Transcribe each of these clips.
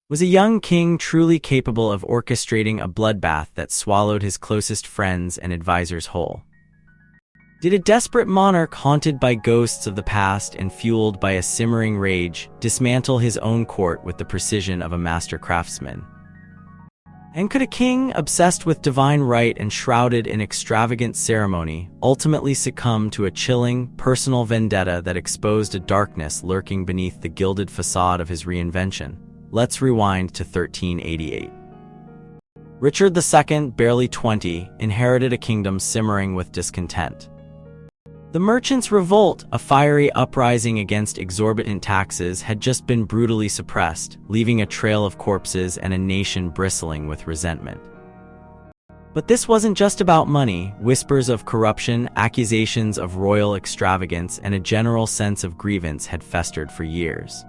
Was a young king truly capable of orchestrating a bloodbath that swallowed his closest friends and advisors whole? Did a desperate monarch haunted by ghosts of the past and fueled by a simmering rage dismantle his own court with the precision of a master craftsman? And could a king, obsessed with divine right and shrouded in extravagant ceremony, ultimately succumb to a chilling, personal vendetta that exposed a darkness lurking beneath the gilded facade of his reinvention? Let's rewind to 1388. Richard II, barely 20, inherited a kingdom simmering with discontent. The Merchants' Revolt, a fiery uprising against exorbitant taxes, had just been brutally suppressed, leaving a trail of corpses and a nation bristling with resentment. But this wasn't just about money. Whispers of corruption, accusations of royal extravagance, and a general sense of grievance had festered for years.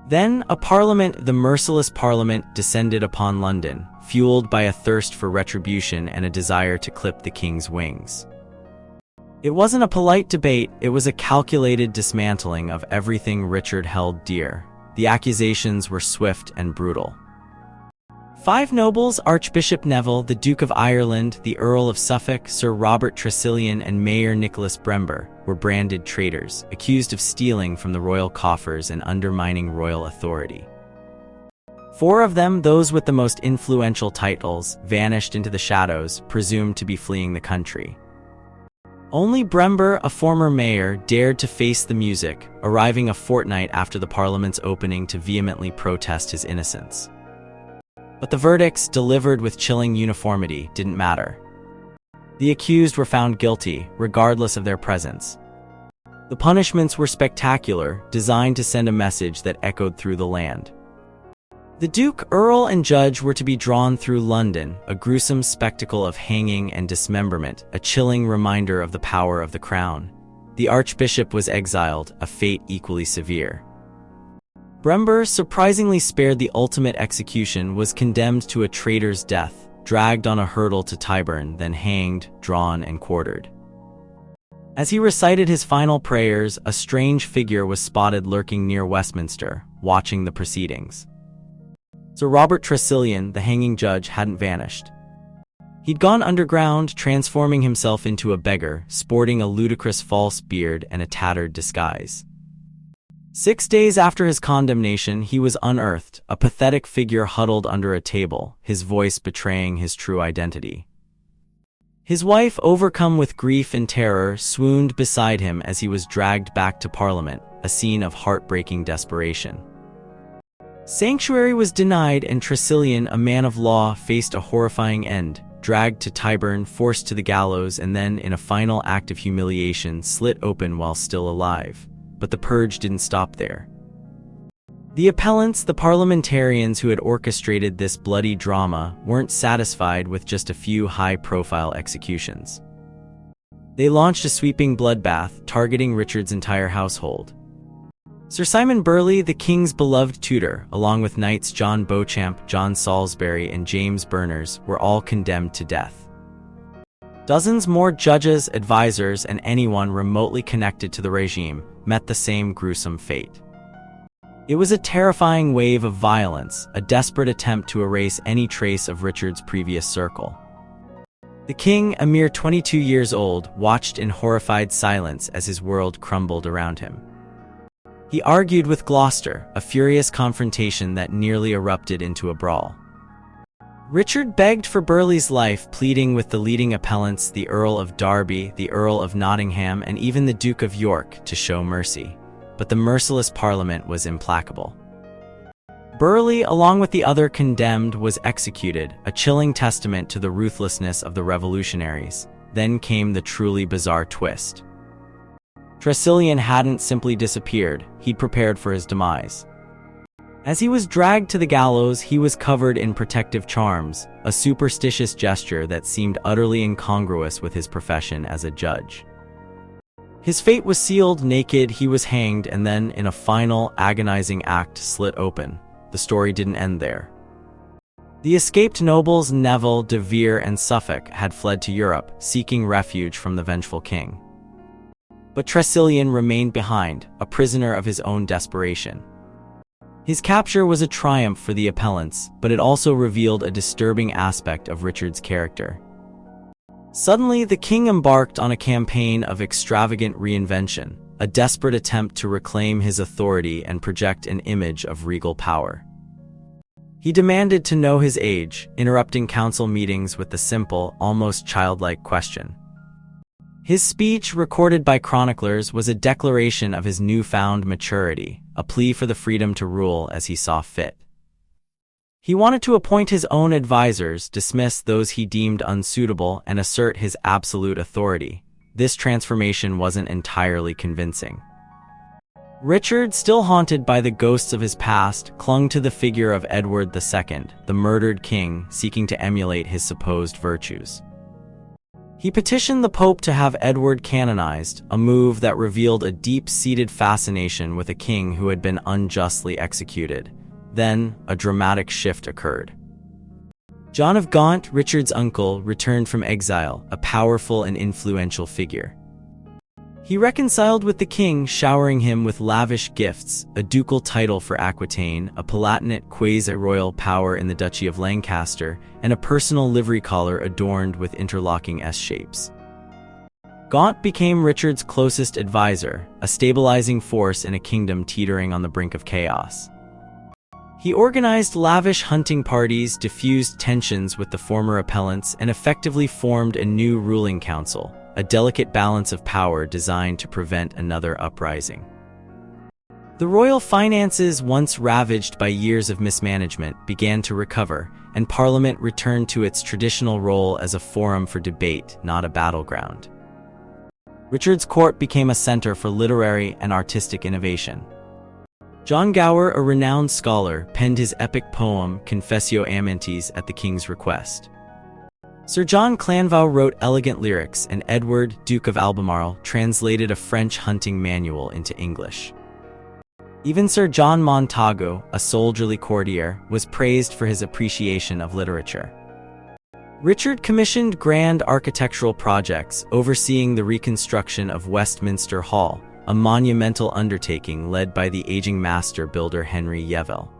Then, a parliament, the Merciless Parliament, descended upon London, fueled by a thirst for retribution and a desire to clip the king's wings. It wasn't a polite debate, it was a calculated dismantling of everything Richard held dear. The accusations were swift and brutal. 5 nobles, Archbishop Neville, the Duke of Ireland, the Earl of Suffolk, Sir Robert Tresilian, and Mayor Nicholas Brember, were branded traitors, accused of stealing from the royal coffers and undermining royal authority. 4 of them, those with the most influential titles, vanished into the shadows, presumed to be fleeing the country. Only Brember, a former mayor, dared to face the music, arriving a fortnight after the Parliament's opening to vehemently protest his innocence. But the verdicts, delivered with chilling uniformity, didn't matter. The accused were found guilty, regardless of their presence. The punishments were spectacular, designed to send a message that echoed through the land. The Duke, Earl, and Judge were to be drawn through London, a gruesome spectacle of hanging and dismemberment, a chilling reminder of the power of the crown. The Archbishop was exiled, a fate equally severe. Brember, surprisingly spared the ultimate execution, was condemned to a traitor's death, dragged on a hurdle to Tyburn, then hanged, drawn, and quartered. As he recited his final prayers, a strange figure was spotted lurking near Westminster, watching the proceedings. Sir Robert Tresilian, the hanging judge, hadn't vanished. He'd gone underground, transforming himself into a beggar, sporting a ludicrous false beard and a tattered disguise. 6 days after his condemnation, he was unearthed, a pathetic figure huddled under a table, his voice betraying his true identity. His wife, overcome with grief and terror, swooned beside him as he was dragged back to Parliament, a scene of heartbreaking desperation. Sanctuary was denied, and Tresilian, a man of law, faced a horrifying end, dragged to Tyburn, forced to the gallows, and then, in a final act of humiliation, slit open while still alive. But the purge didn't stop there. The appellants, the parliamentarians who had orchestrated this bloody drama, weren't satisfied with just a few high-profile executions. They launched a sweeping bloodbath, targeting Richard's entire household. Sir Simon Burley, the king's beloved tutor, along with knights John Beauchamp, John Salisbury, and James Berners, were all condemned to death. Dozens more judges, advisors, and anyone remotely connected to the regime met the same gruesome fate. It was a terrifying wave of violence, a desperate attempt to erase any trace of Richard's previous circle. The king, a mere 22 years old, watched in horrified silence as his world crumbled around him. He argued with Gloucester, a furious confrontation that nearly erupted into a brawl. Richard begged for Burley's life, pleading with the leading appellants, the Earl of Derby, the Earl of Nottingham, and even the Duke of York, to show mercy. But the Merciless Parliament was implacable. Burley, along with the other condemned, was executed, a chilling testament to the ruthlessness of the revolutionaries. Then came the truly bizarre twist. Tresilian hadn't simply disappeared, he'd prepared for his demise. As he was dragged to the gallows, he was covered in protective charms, a superstitious gesture that seemed utterly incongruous with his profession as a judge. His fate was sealed. Naked, he was hanged, and then, in a final, agonizing act, slit open. The story didn't end there. The escaped nobles Neville, de Vere, and Suffolk had fled to Europe, seeking refuge from the vengeful king. But Tresilian remained behind, a prisoner of his own desperation. His capture was a triumph for the appellants, but it also revealed a disturbing aspect of Richard's character. Suddenly, the king embarked on a campaign of extravagant reinvention, a desperate attempt to reclaim his authority and project an image of regal power. He demanded to know his age, interrupting council meetings with the simple, almost childlike question. His speech, recorded by chroniclers, was a declaration of his newfound maturity, a plea for the freedom to rule as he saw fit. He wanted to appoint his own advisors, dismiss those he deemed unsuitable, and assert his absolute authority. This transformation wasn't entirely convincing. Richard, still haunted by the ghosts of his past, clung to the figure of Edward II, the murdered king, seeking to emulate his supposed virtues. He petitioned the Pope to have Edward canonized, a move that revealed a deep-seated fascination with a king who had been unjustly executed. Then, a dramatic shift occurred. John of Gaunt, Richard's uncle, returned from exile, a powerful and influential figure. He reconciled with the king, showering him with lavish gifts, a ducal title for Aquitaine, a palatinate quasi-royal power in the Duchy of Lancaster, and a personal livery collar adorned with interlocking S-shapes. Gaunt became Richard's closest advisor, a stabilizing force in a kingdom teetering on the brink of chaos. He organized lavish hunting parties, diffused tensions with the former appellants, and effectively formed a new ruling council, a delicate balance of power designed to prevent another uprising. The royal finances, once ravaged by years of mismanagement, began to recover, and Parliament returned to its traditional role as a forum for debate, not a battleground. Richard's court became a center for literary and artistic innovation. John Gower, a renowned scholar, penned his epic poem Confessio Amantis at the king's request. Sir John Clanvaux wrote elegant lyrics, and Edward, Duke of Albemarle, translated a French hunting manual into English. Even Sir John Montagu, a soldierly courtier, was praised for his appreciation of literature. Richard commissioned grand architectural projects, overseeing the reconstruction of Westminster Hall, a monumental undertaking led by the aging master builder Henry Yeovil.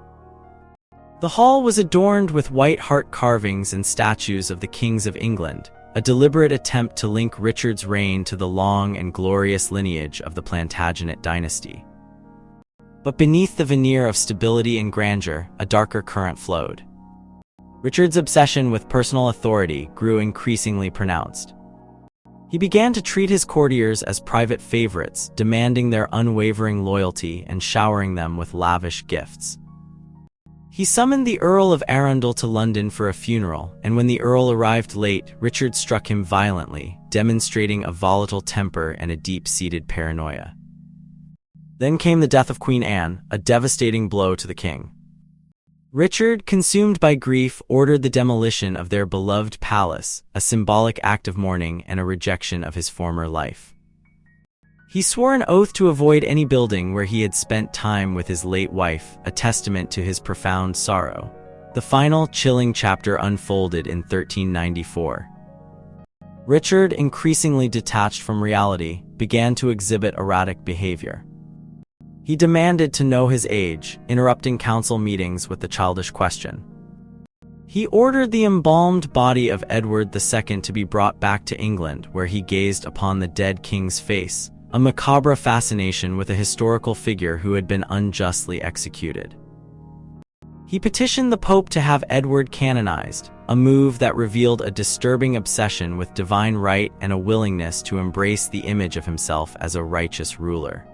The hall was adorned with white hart carvings and statues of the kings of England, a deliberate attempt to link Richard's reign to the long and glorious lineage of the Plantagenet dynasty. But beneath the veneer of stability and grandeur, a darker current flowed. Richard's obsession with personal authority grew increasingly pronounced. He began to treat his courtiers as private favorites, demanding their unwavering loyalty and showering them with lavish gifts. He summoned the Earl of Arundel to London for a funeral, and when the Earl arrived late, Richard struck him violently, demonstrating a volatile temper and a deep-seated paranoia. Then came the death of Queen Anne, a devastating blow to the king. Richard, consumed by grief, ordered the demolition of their beloved palace, a symbolic act of mourning and a rejection of his former life. He swore an oath to avoid any building where he had spent time with his late wife, a testament to his profound sorrow. The final, chilling chapter unfolded in 1394. Richard, increasingly detached from reality, began to exhibit erratic behavior. He demanded to know his age, interrupting council meetings with the childish question. He ordered the embalmed body of Edward II to be brought back to England, where he gazed upon the dead king's face, a macabre fascination with a historical figure who had been unjustly executed. He petitioned the Pope to have Edward canonized, a move that revealed a disturbing obsession with divine right and a willingness to embrace the image of himself as a righteous ruler.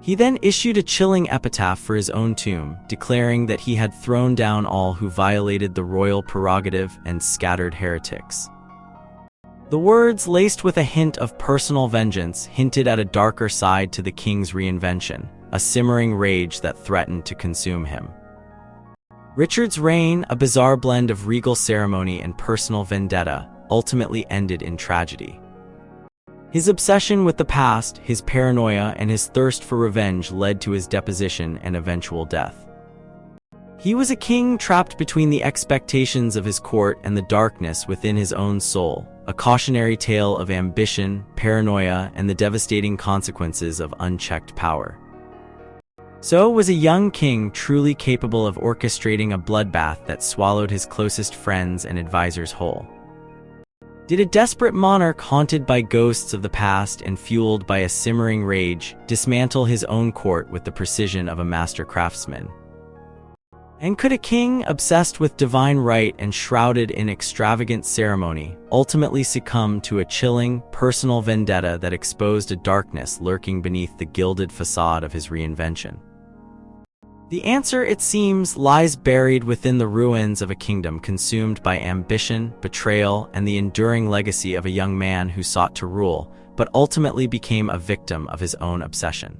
He then issued a chilling epitaph for his own tomb, declaring that he had thrown down all who violated the royal prerogative and scattered heretics. The words, laced with a hint of personal vengeance, hinted at a darker side to the king's reinvention, a simmering rage that threatened to consume him. Richard's reign, a bizarre blend of regal ceremony and personal vendetta, ultimately ended in tragedy. His obsession with the past, his paranoia, and his thirst for revenge led to his deposition and eventual death. He was a king trapped between the expectations of his court and the darkness within his own soul, a cautionary tale of ambition, paranoia, and the devastating consequences of unchecked power. So was a young king truly capable of orchestrating a bloodbath that swallowed his closest friends and advisors whole? Did a desperate monarch haunted by ghosts of the past and fueled by a simmering rage dismantle his own court with the precision of a master craftsman? And could a king, obsessed with divine right and shrouded in extravagant ceremony, ultimately succumb to a chilling, personal vendetta that exposed a darkness lurking beneath the gilded facade of his reinvention? The answer, it seems, lies buried within the ruins of a kingdom consumed by ambition, betrayal, and the enduring legacy of a young man who sought to rule, but ultimately became a victim of his own obsession.